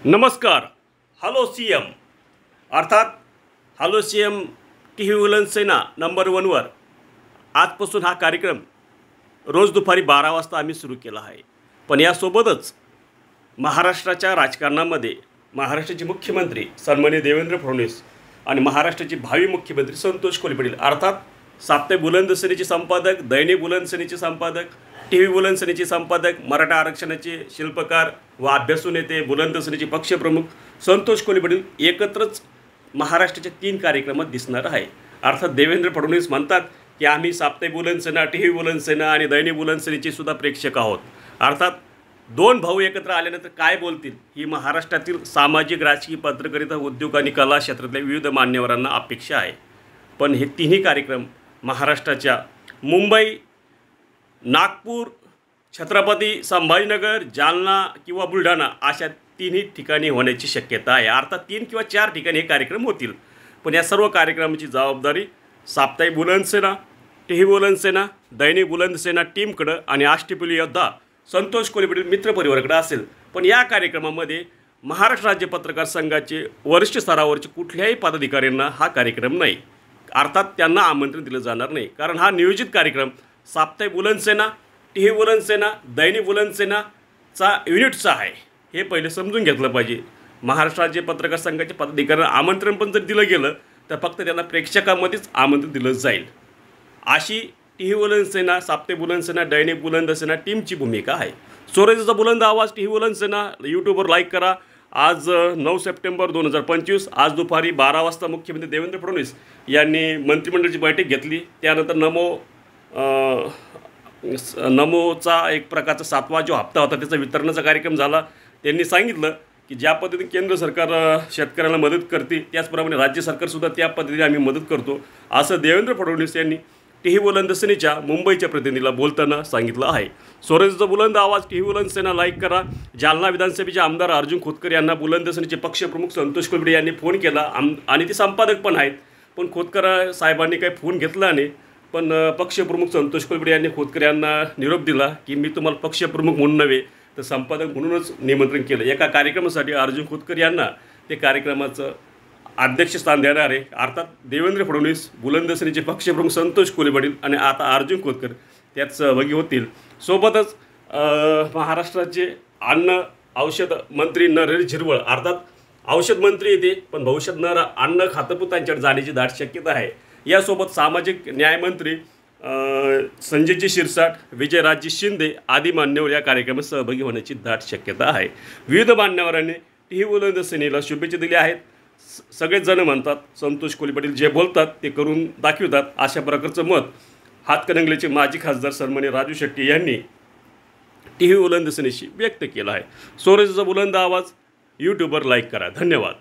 नमस्कार. Hello CM एम अर्थात हॅलो सी एम टी व्ही वुलन सेना नंबर 1वर आजपासून हा कार्यक्रम रोज दुपारी 12 वाजता आम्ही सुरू केला आहे. पण यासोबतच महाराष्ट्राच्या राजकारणामध्ये महाराष्ट्राचे मुख्यमंत्री सन्माननीय देवेंद्र फडणवीस आणि महाराष्ट्राचे भावी मुख्यमंत्री संतोष कोल्हे पाटील अर्थात साप्ताहिक बुलंद सेनेचे संपादक, दैनिक बुलंद सेनेचे संपादक, टी व्ही बुलंद सेनेचे संपादक, मराठा आरक्षणाचे शिल्पकार व अभ्यासू नेते, बुलंद सेनेचे पक्षप्रमुख संतोष कोल्हे पाटील एकत्रच महाराष्ट्राच्या 3 कार्यक्रमात दिसणार आहे. अर्थात देवेंद्र फडणवीस म्हणतात की आम्ही साप्ताहिक बुलंद सेना, टी व्ही बुलंद सेना आणि दैनिक बुलंद सेनेचे सुद्धा प्रेक्षक आहोत. अर्थात 2 भाऊ एकत्र आल्यानंतर काय बोलतील ही महाराष्ट्रातील सामाजिक, राजकीय, पत्रकारिता, उद्योग आणि कला क्षेत्रातल्या विविध मान्यवरांना अपेक्षा आहे. पण हे 3ही कार्यक्रम महाराष्ट्राच्या मुंबई, नागपूर, छत्रपती संभाजीनगर, जालना किंवा बुलढाणा अशा 3ही ठिकाणी होण्याची शक्यता आहे. अर्थात 3 किंवा 4 ठिकाणी हे कार्यक्रम होतील. पण या सर्व कार्यक्रमाची जबाबदारी साप्ताहिक बुलंद सेना, टी व्ही बुलंद सेना, दैनिक बुलंद सेना टीमकडं आणि अष्टपैलू योद्धा संतोष कोल्हे पाटील मित्रपरिवाराकडे असेल. पण या कार्यक्रमामध्ये महाराष्ट्र राज्य पत्रकार संघाचे वरिष्ठ स्तरावरचे कुठल्याही पदाधिकाऱ्यांना हा कार्यक्रम नाही. अर्थात त्यांना आमंत्रण दिलं जाणार नाही. कारण हा नियोजित कार्यक्रम साप्ताहिक बुलंद सेना, टी व्ही बुलंद सेना, दैनिक बुलंद सेनाचा युनिटचा आहे. हे पहिले समजून घेतलं पाहिजे. महाराष्ट्र राज्य पत्रकार संघाचे पदाधिकाऱ्यांना आमंत्रण पण जर दिलं गेलं तर फक्त त्यांना प्रेक्षकामध्येच आमंत्रण दिलं जाईल. अशी टी व्ही बुलंद सेना, साप्ताहिक बुलंद सेना, दैनिक बुलंद सेना टीमची भूमिका आहे. स्वराज्याचा बुलंद आवाज टी व्ही बुलंद सेना यूट्यूबवर लाईक करा. आज 9 सप्टेंबर 2025 आज दुपारी 12 वाजता मुख्यमंत्री देवेंद्र फडणवीस यांनी मंत्रिमंडळाची बैठक घेतली. त्यानंतर नमोचा एक प्रकारचा 7वा जो हप्ता होता त्याचा वितरणाचा कार्यक्रम झाला. त्यांनी सांगितलं की ज्या पद्धतीने केंद्र सरकार शेतकऱ्यांना मदत करते त्याचप्रमाणे राज्य सरकारसुद्धा त्या पद्धतीने आम्ही मदत करतो असं देवेंद्र फडणवीस यांनी टी व्ही बुलंद सेनेच्या मुंबईच्या प्रतिनिधीला बोलताना सांगितलं आहे. स्वराज्याचा बुलंद आवाज टी व्ही बुलंद सेना लाईक करा. जालना विधानसभेचे आमदार अर्जुन खोतकर यांना बुलंद सेनेचे पक्षप्रमुख संतोष कोल्हे यांनी फोन केला आणि ते संपादक पण आहेत. पण खोतकर साहेबांनी काही फोन घेतला नाही. पण पक्षप्रमुख संतोष कोल्हे यांनी खोतकर यांना निरोप दिला की मी तुम्हाला पक्षप्रमुख म्हणून नव्हे तर संपादक म्हणूनच निमंत्रण केलं. एका कार्यक्रमासाठी अर्जुन खोतकर यांना ते कार्यक्रमाचं अध्यक्षस्थान देणार आहे. अर्थात देवेंद्र फडणवीस, बुलंद सेनेचे पक्षप्रमुख संतोष कोल्हे पाटील आणि आता अर्जुन खोतकर त्यात सहभागी होतील. सोबतच महाराष्ट्राचे अन्न औषध मंत्री नरेश झिरवळ अर्थात औषध मंत्री येते पण भविष्यात अन्न खातं त्यांच्याकडे जाण्याची दाट शक्यता आहे. यासोबत सामाजिक न्यायमंत्री संजयजी शिरसाट, विजयराजे शिंदे आदी मान्यवर या कार्यक्रमात सहभागी होण्याची दाट शक्यता आहे. विविध मान्यवरांनी टी व्ही बुलंद सेनेला शुभेच्छा दिल्या आहेत. सगळेच जण म्हणतात संतोष कोल्हे पाटील जे बोलतात ते करून दाखवतात अशा प्रकारचं मत हातकणंगलेचे माजी खासदार सन्माननीय राजू शेट्टी यांनी टी व्ही बुलंद सेनेशी व्यक्त केलं आहे. स्वराज्याचा बुलंद आवाज यूट्यूबवर लाईक करा. धन्यवाद.